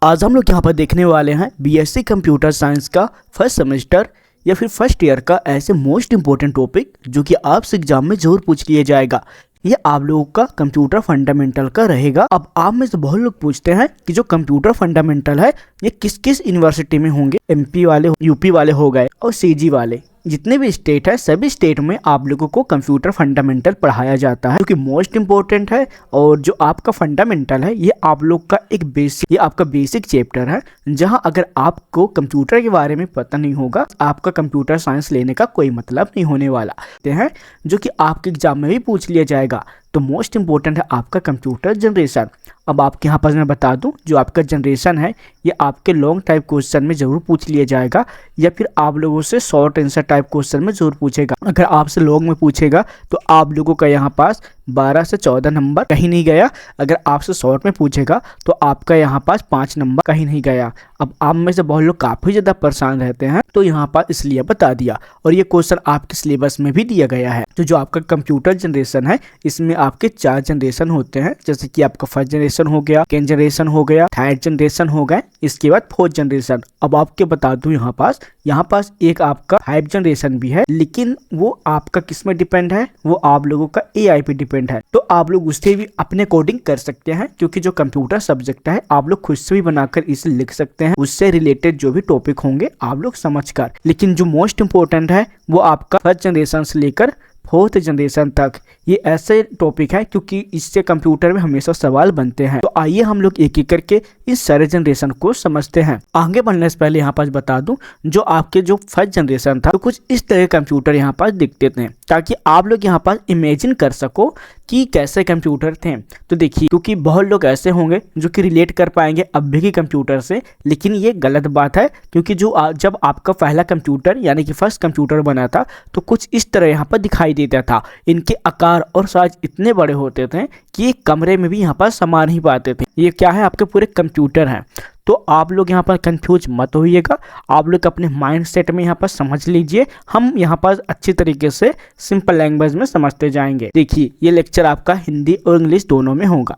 आज हम लोग यहाँ पर देखने वाले हैं बीएससी कंप्यूटर साइंस का फर्स्ट सेमेस्टर या फिर फर्स्ट ईयर का ऐसे मोस्ट इंपॉर्टेंट टॉपिक जो कि आपसे एग्जाम में जरूर पूछ लिया जाएगा। ये आप लोगों का कंप्यूटर फंडामेंटल का रहेगा। अब आप में से बहुत लोग पूछते हैं कि जो कंप्यूटर फंडामेंटल है ये किस किस यूनिवर्सिटी में होंगे। एमपी वाले, यूपी वाले हो गए और सीजी वाले, जितने भी स्टेट है सभी स्टेट में आप लोगों को कंप्यूटर फंडामेंटल पढ़ाया जाता है, क्योंकि मोस्ट इंपॉर्टेंट है। और जो आपका फंडामेंटल है ये आप लोग का एक बेसिक, ये आपका बेसिक चैप्टर है, जहां अगर आपको कंप्यूटर के बारे में पता नहीं होगा आपका कंप्यूटर साइंस लेने का कोई मतलब नहीं होने वाला है, जो कि आपके एग्जाम में भी पूछ लिया जाएगा। तो मोस्ट इंपॉर्टेंट है आपका कंप्यूटर जनरेशन। अब आपके यहाँ पर मैं बता दूं, जो आपका जनरेशन है ये आपके लॉन्ग टाइप क्वेश्चन में जरूर पूछ लिया जाएगा, या फिर आप लोगों से शॉर्ट आंसर टाइप क्वेश्चन में जरूर पूछेगा। अगर आपसे लॉन्ग में पूछेगा तो आप लोगों का यहाँ पास 12 से 14 नंबर कहीं नहीं गया। अगर आपसे शॉर्ट में पूछेगा तो आपका यहाँ पास 5 नंबर कहीं नहीं गया। अब आप में से बहुत लोग काफ़ी ज़्यादा परेशान रहते हैं, तो यहाँ पर इसलिए बता दिया। और ये क्वेश्चन आपके सिलेबस में भी दिया गया है। तो जो आपका कंप्यूटर जनरेशन है इसमें आपके 4 जनरेशन होते हैं, जैसे कि आपका फर्स्ट जनरेशन हो गया, सेकेंड जनरेशन हो गया, थर्ड जनरेशन हो गए, इसके बाद फोर्थ जनरेशन। अब आपके बता दूं यहाँ पास एक आपका 5 जनरेशन भी है, लेकिन वो आपका किस में डिपेंड है, वो आप लोगों का एआई पे डिपेंड है। तो आप लोग उससे भी अपने कोडिंग कर सकते हैं, क्योंकि जो कंप्यूटर सब्जेक्ट है आप लोग खुद से भी बनाकर इसे लिख सकते हैं, उससे रिलेटेड जो भी टॉपिक होंगे आप लोग समझकर। लेकिन जो मोस्ट इंपॉर्टेंट है वो आपका फर्स्ट जनरेशन से लेकर फोर्थ जनरेशन तक ये ऐसे टॉपिक है, क्योंकि इससे कंप्यूटर में हमेशा सवाल बनते हैं। तो आइए हम लोग एक एक करके इस सारे जनरेशन को समझते हैं। आगे बढ़ने से पहले यहाँ पास बता दूं, जो आपके जो फर्स्ट जनरेशन था तो कुछ इस तरह के कंप्यूटर यहाँ पास दिखते थे, ताकि आप लोग यहाँ पास इमेजिन कर सको कि कैसे कंप्यूटर थे। तो देखिए, क्योंकि बहुत लोग ऐसे होंगे जो कि रिलेट कर पाएंगे अभी के कंप्यूटर से, लेकिन ये गलत बात है, क्योंकि जो जब आपका पहला कंप्यूटर यानी कि फर्स्ट कंप्यूटर बना था तो कुछ इस तरह यहाँ पर दिखाई देता था। इनके आकार और साइज इतने बड़े होते थे कि एक कमरे में भी यहाँ पर समा नहीं पाते थे। ये क्या है, आपके पूरे कंप्यूटर हैं। तो आप लोग यहाँ पर कंफ्यूज मत होइएगा, आप लोग अपने माइंड सेट में यहाँ पर समझ लीजिए। हम यहाँ पर अच्छी तरीके से सिंपल लैंग्वेज में समझते जाएंगे। देखिए, ये लेक्चर आपका हिंदी और इंग्लिश दोनों में होगा।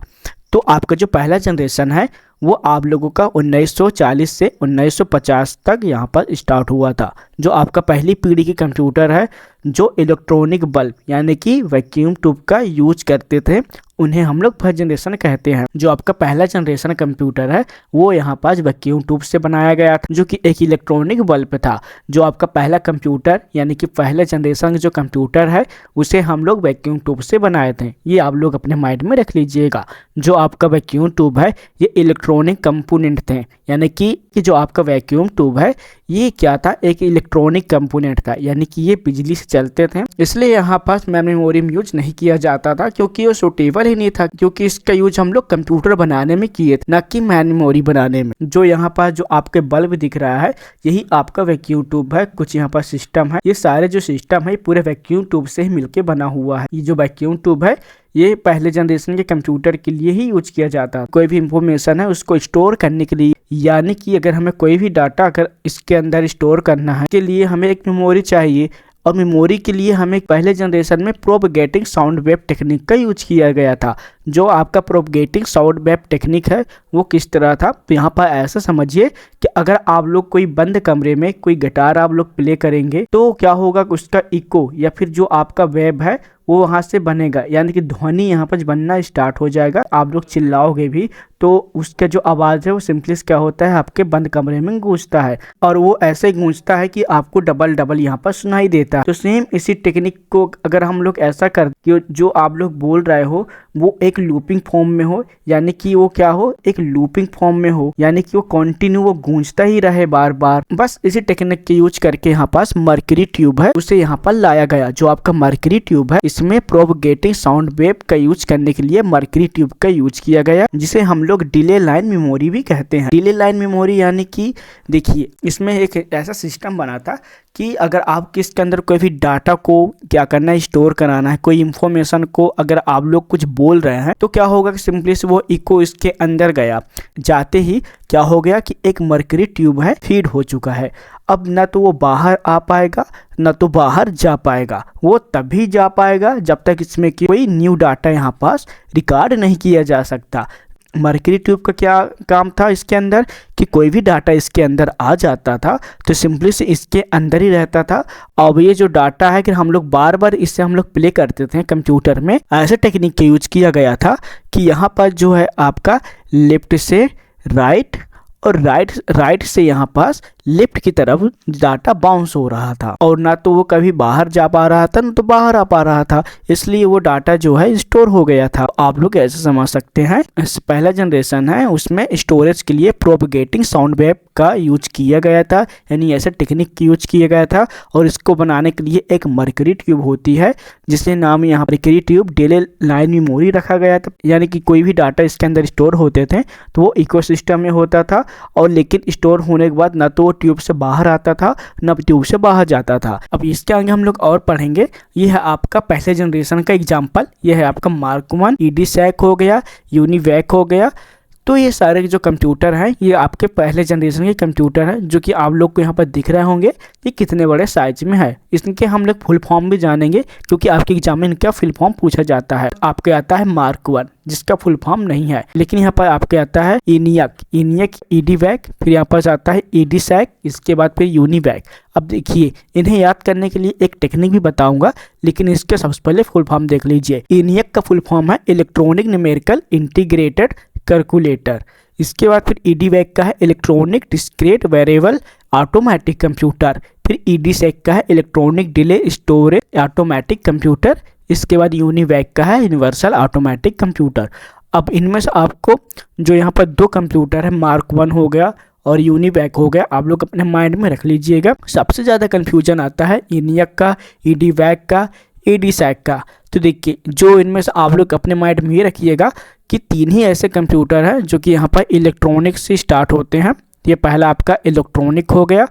तो आपका जो पहला जनरेशन है वो आप लोगों का 1940 से 1950 तक यहाँ पर स्टार्ट हुआ था। जो आपका पहली पीढ़ी के कंप्यूटर है जो इलेक्ट्रॉनिक बल्ब यानी कि वैक्यूम ट्यूब का यूज करते थे, उन्हें हम लोग फर्स्ट जनरेशन कहते हैं। जो आपका पहला जनरेशन कंप्यूटर है वो यहाँ पास वैक्यूम ट्यूब से बनाया गया था, जो कि एक इलेक्ट्रॉनिक बल्ब था। जो आपका पहला कंप्यूटर यानी कि पहले जनरेशन जो कंप्यूटर है उसे हम लोग वैक्यूम ट्यूब से बनाए थे। ये आप लोग अपने माइंड में रख लीजिएगा। जो आपका वैक्यूम ट्यूब है ये इलेक्ट्रॉनिक कंपोनेंट थे, यानी कि जो आपका वैक्यूम ट्यूब है ये क्या था, एक इलेक्ट्रॉनिक कंपोनेंट था, यानी कि ये बिजली से चलते थे। इसलिए यहाँ पास मेमोरी में यूज नहीं किया जाता था, क्योंकि वो सूटेबल ही नहीं था, क्योंकि इसका यूज हम लोग कंप्यूटर बनाने में किए थे, ना कि मेमोरी बनाने में। जो यहाँ पास जो आपके बल्ब दिख रहा है यही आपका वैक्यूम ट्यूब है। कुछ यहाँ पर सिस्टम है, ये सारे जो सिस्टम है पूरे वैक्यूम ट्यूब से ही मिलकर बना हुआ है। ये जो वैक्यूम ट्यूब है ये पहले जनरेशन के कंप्यूटर के लिए ही यूज किया जाता है। कोई भी इंफॉर्मेशन है उसको स्टोर करने के लिए, यानी कि अगर हमें कोई भी डाटा अगर इसके अंदर स्टोर करना है के लिए हमें एक मेमोरी चाहिए, और मेमोरी के लिए हमें पहले जनरेशन में प्रोपगेटिंग साउंड वेव टेक्निक का यूज किया गया था। जो आपका प्रोपगेटिंग साउंड वेव टेक्निक है वो किस तरह था, तो यहाँ पर ऐसा समझिए कि अगर आप लोग कोई बंद कमरे में कोई गिटार आप लोग प्ले करेंगे तो क्या होगा, उसका इको या फिर जो आपका वेव है वो वहाँ से बनेगा, यानी कि ध्वनि यहाँ पर बनना स्टार्ट हो जाएगा। आप लोग चिल्लाओगे भी तो उसका जो आवाज़ है वो सिंपली क्या होता है, आपके बंद कमरे में गूंजता है, और वो ऐसे गूंजता है कि आपको डबल डबल यहाँ पर सुनाई देता है। तो सेम इसी टेक्निक को अगर हम लोग ऐसा कर जो आप लोग बोल रहे हो वो एक लूपिंग फॉर्म में हो, यानी कि वो क्या हो, एक लूपिंग फॉर्म में हो, यानी कि वो कंटिन्यू वो गूंजता ही रहे बार बार। बस इसी टेक्निक के यूज करके यहाँ पास मर्करी ट्यूब है उसे यहाँ पर लाया गया। जो आपका मर्करी ट्यूब है इसमें प्रोपगेटिंग साउंड वेव का यूज करने के लिए मर्करी ट्यूब का यूज किया गया, जिसे हम लोग डिले लाइन मेमोरी भी कहते हैं। डिले लाइन मेमोरी यानी कि देखिए, इसमें एक ऐसा सिस्टम बना था कि अगर आप किसके अंदर कोई भी डाटा को क्या करना है, स्टोर कराना है, कोई इंफॉर्मेशन को अगर आप लोग कुछ बोल रहे हैं तो क्या होगा कि सिंपली से वो इको इसके अंदर गया, जाते ही क्या हो गया कि एक मर्करी ट्यूब है फीड हो चुका है। अब ना तो वो बाहर आ पाएगा ना तो बाहर जा पाएगा, वो तभी जा पाएगा जब तक इसमें कोई न्यू डाटा यहाँ पास रिकॉर्ड नहीं किया जा सकता। मरकरी ट्यूब का क्या काम था इसके अंदर, कि कोई भी डाटा इसके अंदर आ जाता था तो सिंपली से इसके अंदर ही रहता था। अब ये जो डाटा है कि हम लोग बार बार इससे हम लोग प्ले करते थे कंप्यूटर में, ऐसे टेक्निक का यूज किया गया था कि यहाँ पर जो है आपका लेफ्ट से राइट और राइट से यहाँ पास लेफ्ट की तरफ डाटा बाउंस हो रहा था, और ना तो वो कभी बाहर जा पा रहा था ना तो बाहर आ पा रहा था, इसलिए वो डाटा जो है स्टोर हो गया था। आप लोग ऐसे समझ सकते हैं, पहला जनरेशन है उसमें स्टोरेज के लिए प्रोपगेटिंग साउंड वेव का यूज किया गया था, यानी ऐसे टेक्निक की यूज किया गया था। और इसको बनाने के लिए एक मरकरी ट्यूब होती है जिसके नाम यहाँ mercury tube daily line memory रखा गया था, यानी कि कोई भी डाटा इसके अंदर स्टोर होते थे तो वो इकोसिस्टम में होता था, और लेकिन स्टोर होने के बाद ना तो ट्यूब से बाहर आता था ना ट्यूब से बाहर जाता था। अब इसके आगे हम लोग और पढ़ेंगे। ये है आपका पहले जनरेशन का एग्जांपल, ये है आपका मार्क 1, ईडीसैक हो गया, यूनिवैक हो गया। तो ये सारे जो कंप्यूटर हैं ये आपके पहले जनरेशन के कंप्यूटर हैं, जो कि आप लोग को यहाँ पर दिख रहे होंगे कि कितने बड़े साइज में है। इसके हम लोग फुल फॉर्म भी जानेंगे, क्योंकि आपके एग्जाम में इनका फुल फॉर्म पूछा जाता है। आपके आता है मार्क 1 जिसका फुल फॉर्म नहीं है, लेकिन यहाँ पर आपके आता है ENIAC, ईडीवैक, फिर यहाँ पर आता है ईडीसैक, इसके बाद फिर यूनिवैक। अब देखिए, इन्हें याद करने के लिए एक टेक्निक भी बताऊंगा, लेकिन इसके सबसे पहले फुल फॉर्म देख लीजिए। ENIAC का फुल फॉर्म है इलेक्ट्रॉनिक न्यूमेरिकल इंटीग्रेटेड कैलकुलेटर। इसके बाद फिर ईडीवैक का है electronic discrete variable automatic computer. फिर ईडीसैक का है electronic delay storage automatic computer. इसके बाद यूनिवैक का है यूनिवर्सल ऑटोमेटिक कंप्यूटर। अब इनमें से आपको जो यहाँ पर दो कंप्यूटर है, मार्क 1 हो गया और यूनिवैक हो गया, आप लोग अपने माइंड में रख लीजिएगा। सबसे ज़्यादा कन्फ्यूजन आता है ENIAC का, ईडीवैक का, ईडीसैक का। तो देखिए, जो इनमें से आप लोग अपने माइंड में ये रखिएगा कि तीन ही ऐसे कंप्यूटर हैं जो कि यहाँ पर इलेक्ट्रॉनिक से स्टार्ट होते हैं। ये पहला आपका इलेक्ट्रॉनिक हो गया,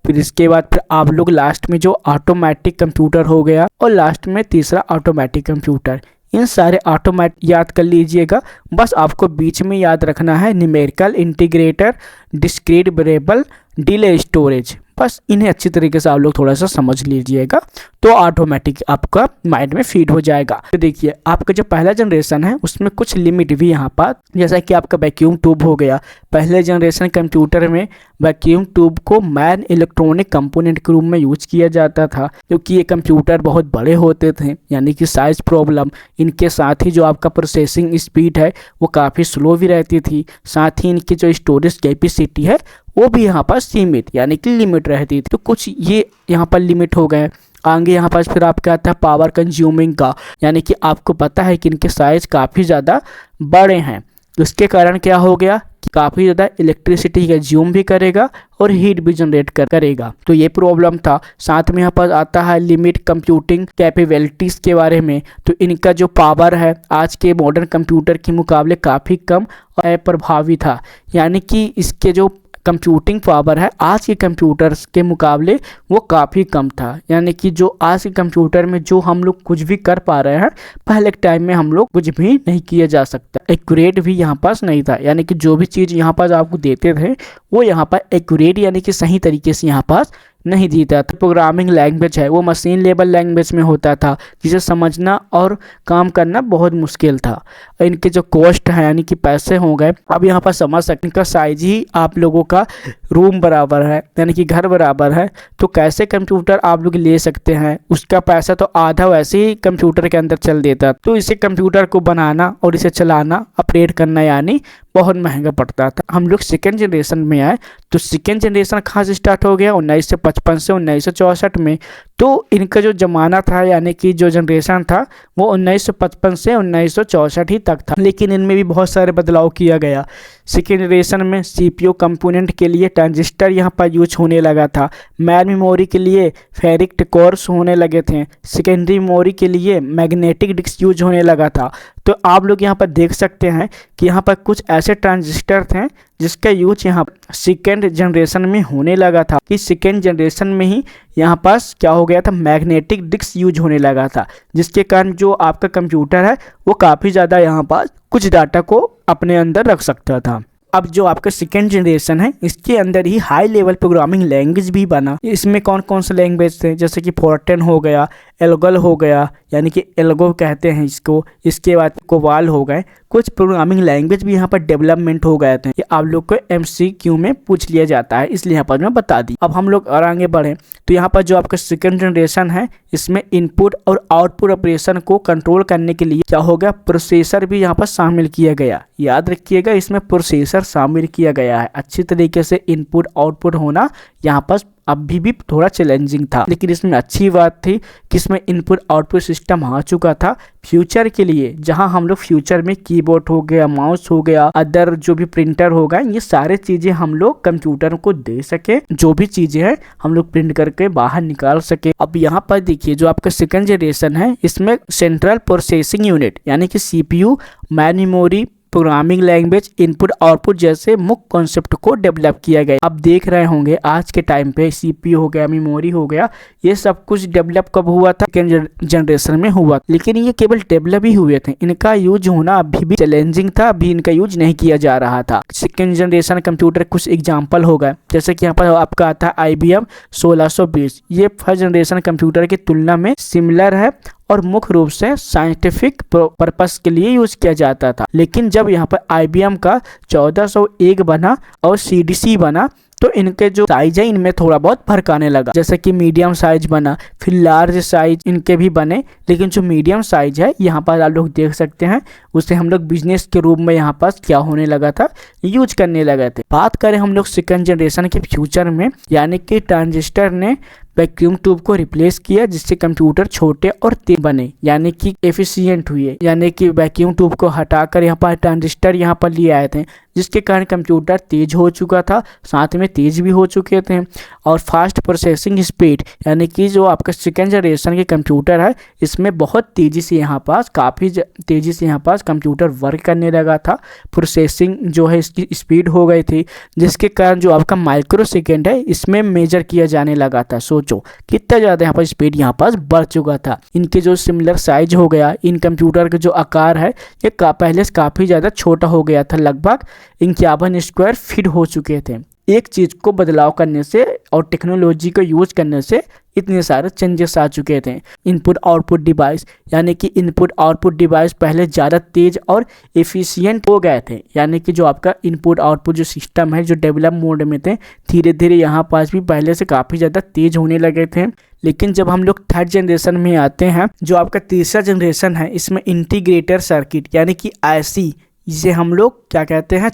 फिर इसके बाद फिर आप लोग लास्ट में जो ऑटोमेटिक कंप्यूटर हो गया, और लास्ट में तीसरा ऑटोमेटिक कंप्यूटर। इन सारे ऑटोमेटिक याद कर लीजिएगा, बस आपको बीच में याद रखना है numerical integrator discrete variable delay storage. बस इन्हें अच्छी तरीके से आप लोग थोड़ा सा समझ लीजिएगा तो ऑटोमेटिक आपका माइंड में फीड हो जाएगा। तो देखिए, आपका जो पहला जनरेशन है उसमें कुछ लिमिट भी यहाँ पर, जैसा कि आपका वैक्यूम ट्यूब हो गया। पहले जनरेशन कंप्यूटर में वैक्यूम ट्यूब को मैन इलेक्ट्रॉनिक कंपोनेंट के रूप में यूज किया जाता था, क्योंकि ये कंप्यूटर बहुत बड़े होते थे, यानी कि साइज प्रॉब्लम। इनके साथ ही जो आपका प्रोसेसिंग स्पीड है वो काफ़ी स्लो भी रहती थी, साथ ही इनकी जो स्टोरेज कैपेसिटी है वो भी यहाँ पर सीमित यानी कि लिमिट रहती थी। तो कुछ ये यहाँ पर लिमिट हो गए। आगे यहाँ पर फिर आपका आता है पावर कंज्यूमिंग का, यानी कि आपको पता है कि इनके साइज काफ़ी ज़्यादा बड़े हैं, तो इसके कारण क्या हो गया कि काफ़ी ज़्यादा इलेक्ट्रिसिटी कंज्यूम भी करेगा और हीट भी जनरेट करेगा। तो ये प्रॉब्लम था। साथ में यहाँ पर आता है लिमिट कंप्यूटिंग कैपेबिलिटीज़ के बारे में। तो इनका जो पावर है आज के मॉडर्न कंप्यूटर के मुकाबले काफ़ी कम और अप्रभावी था, यानी कि इसके जो कंप्यूटिंग पावर है आज के कंप्यूटर्स के मुकाबले वो काफ़ी कम था, यानी कि जो आज के कंप्यूटर में जो हम लोग कुछ भी कर पा रहे हैं पहले के टाइम में हम लोग कुछ भी नहीं किया जा सकता। एक्यूरेट भी यहाँ पास नहीं था, यानी कि जो भी चीज़ यहाँ पास आपको देते थे वो यहाँ पर एक्यूरेट यानी कि सही तरीके से यहाँ पास नहीं देता था। प्रोग्रामिंग लैंग्वेज है वो मशीन लेवल लैंग्वेज में होता था, जिसे समझना और काम करना बहुत मुश्किल था। इनके जो कॉस्ट है यानी कि पैसे हो गए, अब यहाँ पर समझ सकते इनका साइज ही आप लोगों का रूम बराबर है, यानी कि घर बराबर है। तो कैसे कंप्यूटर आप लोग ले सकते हैं, उसका पैसा तो आधा वैसे ही कंप्यूटर के अंदर चल देता। तो इसे कंप्यूटर को बनाना और इसे चलाना ऑपरेट करना यानी बहुत महंगा पड़ता था। हम लोग सेकेंड जनरेशन में आए तो सेकेंड जनरेशन कहाँ से स्टार्ट हो गया, 1955 से 1964 में। तो इनका जो ज़माना था यानी कि जो जनरेशन था वो 1955 से 1964 ही तक था, लेकिन इनमें भी बहुत सारे बदलाव किया गया। सेकेंड जनरेशन में CPU कंपोनेंट के लिए ट्रांजिस्टर यहाँ पर यूज होने लगा था, मैन मेमोरी के लिए फेरिक कोर्स होने लगे थे, सेकेंडरी मेमोरी के लिए मैग्नेटिक डिस्क यूज होने लगा था। तो आप लोग यहाँ पर देख सकते हैं कि यहाँ पर कुछ ऐसे ट्रांजिस्टर थे जिसका यूज यहाँ सेकेंड जनरेशन में होने लगा था, कि सेकेंड जनरेशन में ही यहाँ पास क्या हो गया था, मैग्नेटिक डिस्क यूज होने लगा था, जिसके कारण जो आपका कंप्यूटर है वो काफ़ी ज़्यादा यहाँ पास कुछ डाटा को अपने अंदर रख सकता था। अब जो आपका सेकेंड जनरेशन है इसके अंदर ही हाई लेवल प्रोग्रामिंग लैंग्वेज भी बना। इसमें कौन कौन से लैंग्वेज थे, जैसे कि फोर्ट्रन हो गया, एल्गोल हो गया, यानी कि एल्गो कहते हैं इसको, इसके बाद कोवाल हो गए, कुछ प्रोग्रामिंग लैंग्वेज भी यहाँ पर डेवलपमेंट हो गए थे। ये आप लोग को MCQ में पूछ लिया जाता है, इसलिए यहाँ पर मैं बता दी। अब हम लोग और आगे बढ़े तो यहाँ पर जो आपका सेकंड जनरेशन है, इसमें इनपुट और आउटपुट ऑपरेशन को कंट्रोल करने के लिए क्या हो गया, प्रोसेसर भी यहाँ पर शामिल किया गया। याद रखिएगा, इसमें प्रोसेसर शामिल किया गया है। अच्छी तरीके से इनपुट आउटपुट होना यहाँ पर अभी भी थोड़ा चैलेंजिंग था, लेकिन इसमें अच्छी बात थी कि इसमें इनपुट आउटपुट सिस्टम आ चुका था फ्यूचर के लिए, जहां हम लोग फ्यूचर में कीबोर्ड हो गया, माउस हो गया, अदर जो भी प्रिंटर होगा, ये सारे चीजें हम लोग कंप्यूटर को दे सके, जो भी चीजें हैं हम लोग प्रिंट करके बाहर निकाल सके। अब यहाँ पर देखिए जो आपका सेकंड जनरेशन है, इसमें सेंट्रल प्रोसेसिंग यूनिट यानी कि CPU, man memory, programming language, input output जैसे मुख्य कॉन्सेप्ट को डेवलप किया गया। अब देख रहे होंगे आज के टाइम पे CPU हो गया, मेमोरी हो गया, ये सब कुछ डेवलप कब हुआ था, सेकंड जनरेशन में हुआ, लेकिन ये केवल डेवलप ही हुए थे। इनका यूज होना अभी भी चैलेंजिंग था, अभी इनका यूज नहीं किया जा रहा था। सेकंड जनरेशन कंप्यूटर कुछ एग्जाम्पल हो गए, जैसे कि यहाँ पर आपका आता है IBM 1620। ये फर्स्ट जनरेशन कंप्यूटर की तुलना में सिमिलर है और मुख्य रूप से साइंटिफिक पर्पस के लिए यूज किया जाता था। लेकिन जब यहाँ पर IBM का 1401 बना और CDC बना तो इनके जो साइज है इनमें थोड़ा बहुत फर्क आने लगा, जैसे कि मीडियम साइज बना, फिर लार्ज साइज इनके भी बने। लेकिन जो मीडियम साइज है यहाँ पर आप लोग देख सकते हैं, उसे हम लोग बिजनेस के रूप में यहाँ पास क्या होने लगा था, यूज करने लगे थे। बात करें हम लोग सेकंड जनरेशन के फ्यूचर में, यानी कि ट्रांजिस्टर ने वैक्यूम ट्यूब को रिप्लेस किया, जिससे कंप्यूटर छोटे और तेज बने, यानी कि एफिशिएंट हुए। यानी कि वैक्यूम ट्यूब को हटाकर यहाँ पर ट्रांजिस्टर यहाँ पर लिए आए थे, जिसके कारण कंप्यूटर तेज हो चुका था, साथ में तेज भी हो चुके थे। और फास्ट प्रोसेसिंग स्पीड, यानी कि जो आपका सेकंड जनरेशन के कंप्यूटर है, इसमें बहुत तेजी से यहाँ पास काफ़ी तेजी से यहाँ पास कंप्यूटर वर्क करने लगा था। प्रोसेसिंग जो है इसकी स्पीड हो गई थी, जिसके कारण जो आपका माइक्रो सेकेंड है इसमें मेजर किया जाने लगा था। सोचो कितना ज़्यादा यहाँ पर स्पीड यहाँ पास बढ़ चुका था। इनके जो सिमिलर साइज हो गया, इन कंप्यूटर के जो आकार है ये पहले से काफ़ी ज़्यादा छोटा हो गया था, लगभग 51 स्क्वायर फीट हो चुके थे। एक चीज़ को बदलाव करने से और टेक्नोलॉजी को यूज करने से इतने सारे चेंजेस आ चुके थे। इनपुट आउटपुट डिवाइस, यानी कि इनपुट आउटपुट डिवाइस पहले ज़्यादा तेज और एफिशिएंट हो गए थे, यानी कि जो आपका इनपुट आउटपुट जो सिस्टम है जो डेवलप मोड में थे, धीरे धीरे यहाँ पास भी पहले से काफ़ी ज़्यादा तेज होने लगे थे। लेकिन जब हम लोग थर्ड जनरेशन में आते हैं, जो आपका तीसरा जनरेशन है, इसमें इंटीग्रेटर सर्किट यानी कि IC, जिसे हम लोग क्या कहते हैं,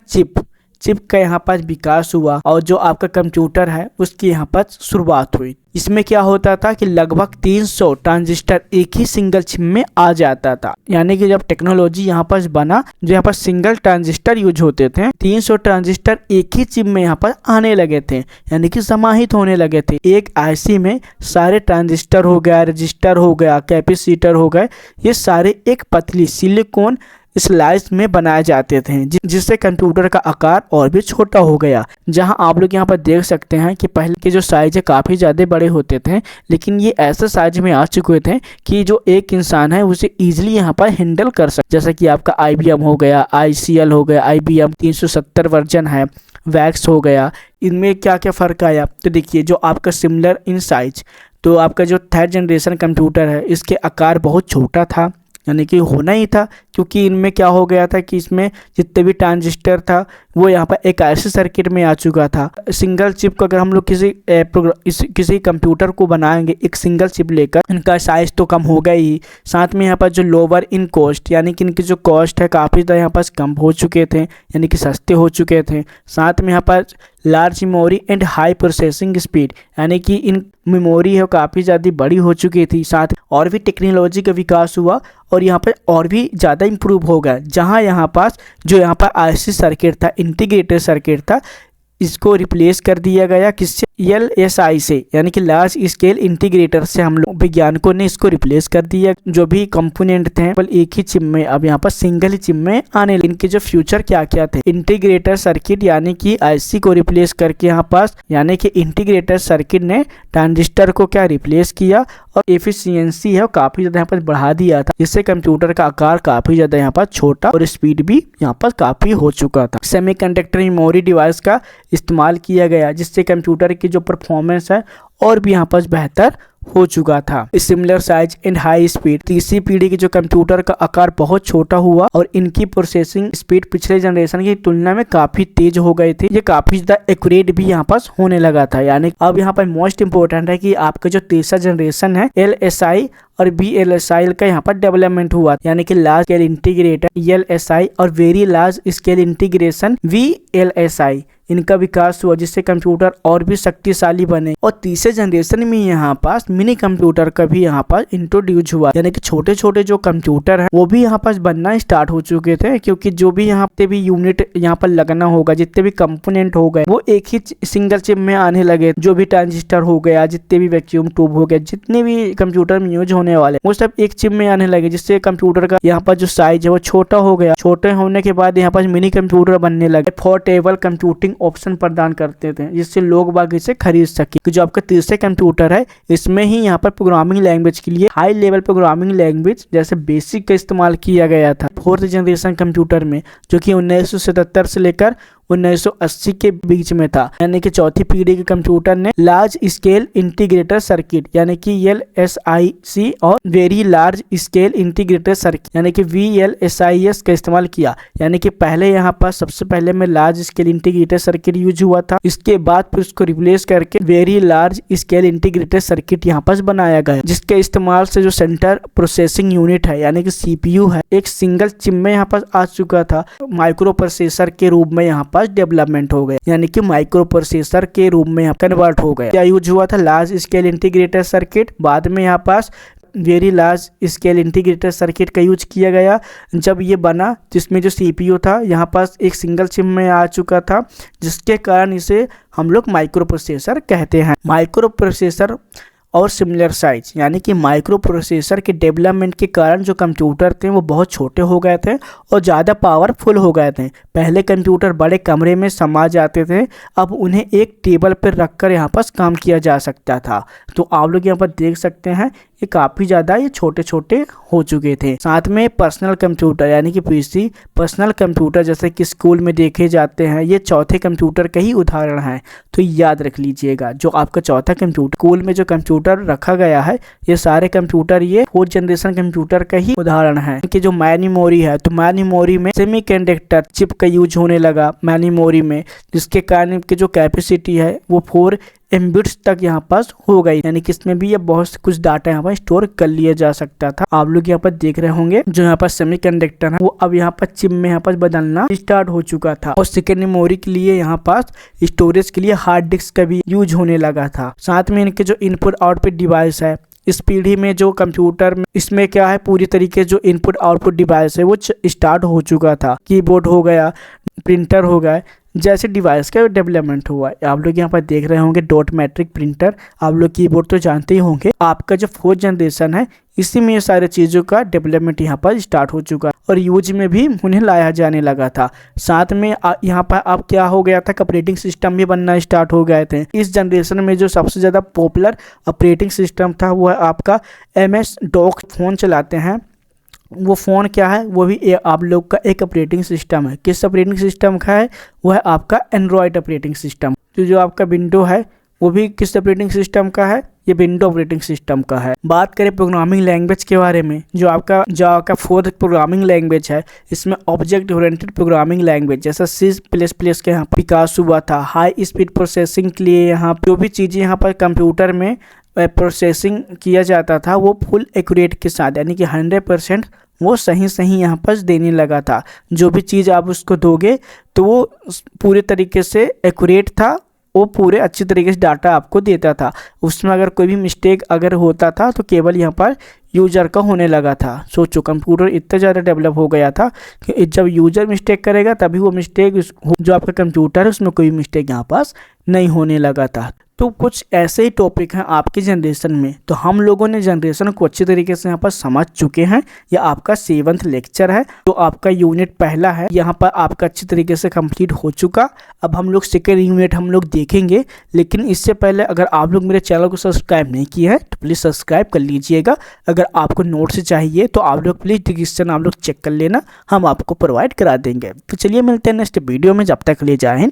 चिप का यहाँ पर विकास हुआ और जो आपका कंप्यूटर है उसकी यहाँ पर शुरुआत हुई। इसमें क्या होता था कि लगभग 300 ट्रांजिस्टर एक ही सिंगल चिप में आ जाता था, यानी कि जब टेक्नोलॉजी यहाँ पर बना, जो यहाँ पर सिंगल ट्रांजिस्टर यूज होते थे, 300 ट्रांजिस्टर एक ही चिप में यहाँ पर आने लगे थे, यानी कि समाहित होने लगे थे। एक IC में सारे ट्रांजिस्टर हो गया, रजिस्टर हो गया, कैपेसिटर हो गए, ये सारे एक पतली सिलिकॉन स्लाइस में बनाए जाते थे, जिससे कंप्यूटर का आकार और भी छोटा हो गया। जहां आप लोग यहां पर देख सकते हैं कि पहले के जो साइज है काफ़ी ज़्यादा बड़े होते थे, लेकिन ये ऐसे साइज में आ चुके थे कि जो एक इंसान है उसे ईजिली यहां पर हैंडल कर सकता। जैसा कि आपका IBM हो गया, ICL हो गया, IBM 370 वर्जन है, वैक्स हो गया। इनमें क्या क्या फ़र्क आया, तो देखिए जो आपका सिमिलर इन साइज, तो आपका जो थर्ड जनरेशन कंप्यूटर है इसके आकार बहुत छोटा था, यानी कि होना ही था, क्योंकि इनमें क्या हो गया था कि इसमें जितने भी ट्रांजिस्टर था वो यहाँ पर एक ऐसे सर्किट में आ चुका था। सिंगल चिप को अगर हम लोग किसी कंप्यूटर को बनाएंगे एक सिंगल चिप लेकर, इनका साइज तो कम होगा ही, साथ में यहाँ पर जो लोअर इन कॉस्ट, यानी कि इनकी जो कॉस्ट है काफ़ी ज़्यादा यहाँ पास कम हो चुके थे, यानी कि सस्ते हो चुके थे। साथ में यहाँ पर large memory and high processing speed, यानी कि इन मेमोरी है काफ़ी ज़्यादा बड़ी हो चुकी थी। साथ और भी टेक्नोलॉजी का विकास हुआ और यहाँ पर और भी ज़्यादा इम्प्रूव हो गया। जहाँ यहाँ पास जो यहाँ पर IC सर्किट था, इंटीग्रेटेड सर्किट था, इसको रिप्लेस कर दिया गया किससे, LSI से, यानी कि लार्ज स्केल इंटीग्रेटर से हम लोग वैज्ञानिकों ने इसको रिप्लेस कर दिया। जो भी कंपोनेंट थे केवल एक ही चिप में, अब यहाँ पर सिंगल ही चिप में आने लगे। इनके जो फ्यूचर क्या क्या थे, इंटीग्रेटर सर्किट यानी कि IC को रिप्लेस करके यहाँ पास, यानी कि इंटीग्रेटर सर्किट ने ट्रांजिस्टर को क्या रिप्लेस किया और एफिशिएंसी है काफ़ी ज़्यादा यहाँ पर बढ़ा दिया था, जिससे कंप्यूटर का आकार काफ़ी ज़्यादा यहाँ पर छोटा और स्पीड भी यहाँ पर काफ़ी हो चुका था। सेमीकंडक्टर मेमोरी डिवाइस का इस्तेमाल किया गया, जिससे कंप्यूटर की जो परफॉर्मेंस है और भी यहाँ पर बेहतर हो चुका था। Similar size and high speed, तीसरी पीढ़ी के जो कंप्यूटर का आकार बहुत छोटा हुआ और इनकी प्रोसेसिंग स्पीड पिछले जनरेशन की तुलना में काफी तेज हो गए थे। ये काफी ज्यादा एक्यूरेट भी यहाँ पास होने लगा था। यानी अब यहाँ पर मोस्ट इंपोर्टेंट है कि आपका जो तीसरा जनरेशन है LSI और VLSI का यहाँ पर डेवलपमेंट हुआ, यानी कि लार्ज स्केल इंटीग्रेटर LSI और very large scale integration VLSI, इनका विकास हुआ जिससे कंप्यूटर और भी शक्तिशाली बने। और तीसरे जनरेशन में यहाँ पास मिनी कंप्यूटर का भी यहाँ पास इंट्रोड्यूस हुआ, यानी कि छोटे छोटे जो कंप्यूटर है वो भी यहाँ पास बनना स्टार्ट हो चुके थे, क्योंकि जो भी यहाँ पे भी यूनिट यहाँ पर लगना होगा, जितने भी कंपोनेंट हो गए वो एक ही सिंगल चिप में आने लगे। जो भी ट्रांजिस्टर हो गया, जितने भी वैक्यूम ट्यूब हो गए, जितने भी कंप्यूटर में यूज होने वाले वो सब एक चिप में आने लगे, जिससे कंप्यूटर का यहाँ पर जो साइज है वो छोटा हो गया। छोटे होने के बाद यहाँ पर मिनी कंप्यूटर बनने लगे, पोर्टेबल कंप्यूटिंग ऑप्शन प्रदान करते थे, जिससे लोग बाग इसे खरीद सके। जो आपका तीसरे कंप्यूटर है इसमें ही यहाँ पर प्रोग्रामिंग लैंग्वेज के लिए हाई लेवल प्रोग्रामिंग लैंग्वेज जैसे बेसिक का इस्तेमाल किया गया था। फोर्थ जनरेशन कंप्यूटर में, जो कि 1977 से लेकर 1980 के बीच में था, यानी कि चौथी पीढ़ी के कंप्यूटर ने लार्ज स्केल इंटीग्रेटर सर्किट यानी कि LSIC और very large scale integrator circuit यानी कि VLSIS का इस्तेमाल किया। यानी कि पहले यहाँ पर सबसे पहले में large scale integrator circuit use हुआ था, इसके बाद फिर उसको रिप्लेस करके very large scale integrator circuit यहाँ पर बनाया गया, जिसके इस्तेमाल से जो सेंटर प्रोसेसिंग यूनिट है यानी कि CPU है एक सिंगल चिप में यहाँ पर आ चुका था। माइक्रो प्रोसेसर के रूप में यहाँ डेवलपमेंट हो गए, यानी कि माइक्रो प्रोसेसर के रूप में कन्वर्ट हो गया। क्या यूज हुआ था? Large scale integrated circuit. बाद में यहाँ पास very large scale integrated circuit का यूज किया गया। जब ये बना जिसमें जो CPU था यहाँ पास एक सिंगल चिप में आ चुका था, जिसके कारण इसे हम लोग माइक्रो प्रोसेसर कहते हैं। माइक्रो प्रोसेसर और सिमिलर साइज, यानी कि माइक्रो प्रोसेसर के डेवलपमेंट के कारण जो कंप्यूटर थे वो बहुत छोटे हो गए थे और ज़्यादा पावरफुल हो गए थे। पहले कंप्यूटर बड़े कमरे में समा जाते थे, अब उन्हें एक टेबल पर रखकर यहाँ पर काम किया जा सकता था। तो आप लोग यहाँ पर देख सकते हैं ये काफ़ी ज़्यादा ये छोटे छोटे हो चुके थे। साथ में पर्सनल कंप्यूटर यानी कि PC, पर्सनल कंप्यूटर जैसे कि स्कूल में देखे जाते हैं, ये चौथे कंप्यूटर का ही उदाहरण है। तो याद रख लीजिएगा, जो आपका चौथा कंप्यूटर स्कूल में जो कंप्यूटर रखा गया है ये सारे कंप्यूटर ये फोर्थ जनरेशन कंप्यूटर का ही उदाहरण है। कि जो मैन मेमोरी है, तो मैन मेमोरी में सेमीकंडक्टर चिप का यूज होने लगा मैन मेमोरी में, जिसके कारण की जो कैपेसिटी है वो 4 MB तक यहाँ पास हो गई, यानी कि इसमें भी ये बहुत कुछ डाटा यहाँ पर स्टोर कर लिया जा सकता था। आप लोग यहाँ पर देख रहे होंगे जो यहाँ पर सेमीकंडक्टर है वो अब यहाँ पर चिप में यहाँ पर बदलना स्टार्ट हो चुका था। और सेकेंड मेमोरी के लिए यहाँ पास स्टोरेज के लिए हार्ड डिस्क का भी यूज होने लगा था। साथ में इनके जो इनपुट आउटपुट डिवाइस है इस पीढ़ी में जो कंप्यूटर में इसमें क्या है पूरी तरीके जो इनपुट आउटपुट डिवाइस है वो स्टार्ट हो चुका था। कीबोर्ड हो गया, प्रिंटर हो गया, जैसे डिवाइस का डेवलपमेंट हुआ। आप लोग यहाँ पर देख रहे होंगे डॉट मैट्रिक प्रिंटर, आप लोग कीबोर्ड तो जानते ही होंगे। आपका जो फोर्थ जनरेशन है इसी में ये सारे चीज़ों का डेवलपमेंट यहाँ पर स्टार्ट हो चुका और यूज में भी उन्हें लाया जाने लगा था। साथ में यहाँ पर अब क्या हो गया था, ऑपरेटिंग सिस्टम भी बनना स्टार्ट हो गए थे। इस जनरेशन में जो सबसे ज़्यादा पॉपुलर ऑपरेटिंग सिस्टम था वो है आपका MS-DOS। फोन चलाते हैं वो फ़ोन क्या है, वो भी आप लोग का एक ऑपरेटिंग सिस्टम है। किस ऑपरेटिंग सिस्टम का है? वो है आपका एंड्रॉयड ऑपरेटिंग सिस्टम। तो जो आपका विंडो है वो भी किस ऑपरेटिंग सिस्टम का है? ये विंडो ऑपरेटिंग सिस्टम का है। बात करें प्रोग्रामिंग लैंग्वेज के बारे में, जो आपका फोर्थ प्रोग्रामिंग लैंग्वेज है इसमें ऑब्जेक्ट ओरिएंटेड प्रोग्रामिंग लैंग्वेज जैसा C++ के यहाँ पर विकास हुआ था। हाई स्पीड प्रोसेसिंग के लिए यहाँ जो भी चीज़ें यहाँ पर कंप्यूटर में प्रोसेसिंग किया जाता था वो फुल एक्यूरेट के साथ, यानी कि 100% वो सही यहाँ पर देने लगा था। जो भी चीज़ आप उसको दोगे तो वो पूरे तरीके से एक्यूरेट था, वो पूरे अच्छी तरीके से डाटा आपको देता था। उसमें अगर कोई भी मिस्टेक अगर होता था तो केवल यहाँ पर यूज़र का होने लगा था। सोचो कंप्यूटर इतना ज़्यादा डेवलप हो गया था कि जब यूज़र मिस्टेक करेगा तभी वो मिस्टेक जो आपका कंप्यूटर है उसमें कोई मिस्टेक यहाँ पास नहीं होने लगा था। तो कुछ ऐसे ही टॉपिक हैं आपकी जनरेशन में। तो हम लोगों ने जनरेशन को अच्छी तरीके से यहाँ पर समझ चुके हैं। यह आपका 7th लेक्चर है, तो आपका यूनिट पहला है यहाँ पर आपका अच्छी तरीके से कंप्लीट हो चुका। अब हम लोग सेकेंड यूनिट हम लोग देखेंगे, लेकिन इससे पहले अगर आप लोग मेरे चैनल को सब्सक्राइब नहीं किया है तो प्लीज़ सब्सक्राइब कर लीजिएगा। अगर आपको नोट्स चाहिए तो आप लोग प्लीज़ डिस्क्रिप्शन आप लोग चेक कर लेना, हम आपको प्रोवाइड करा देंगे। तो चलिए मिलते हैं नेक्स्ट वीडियो में, जब तक ले जाएं।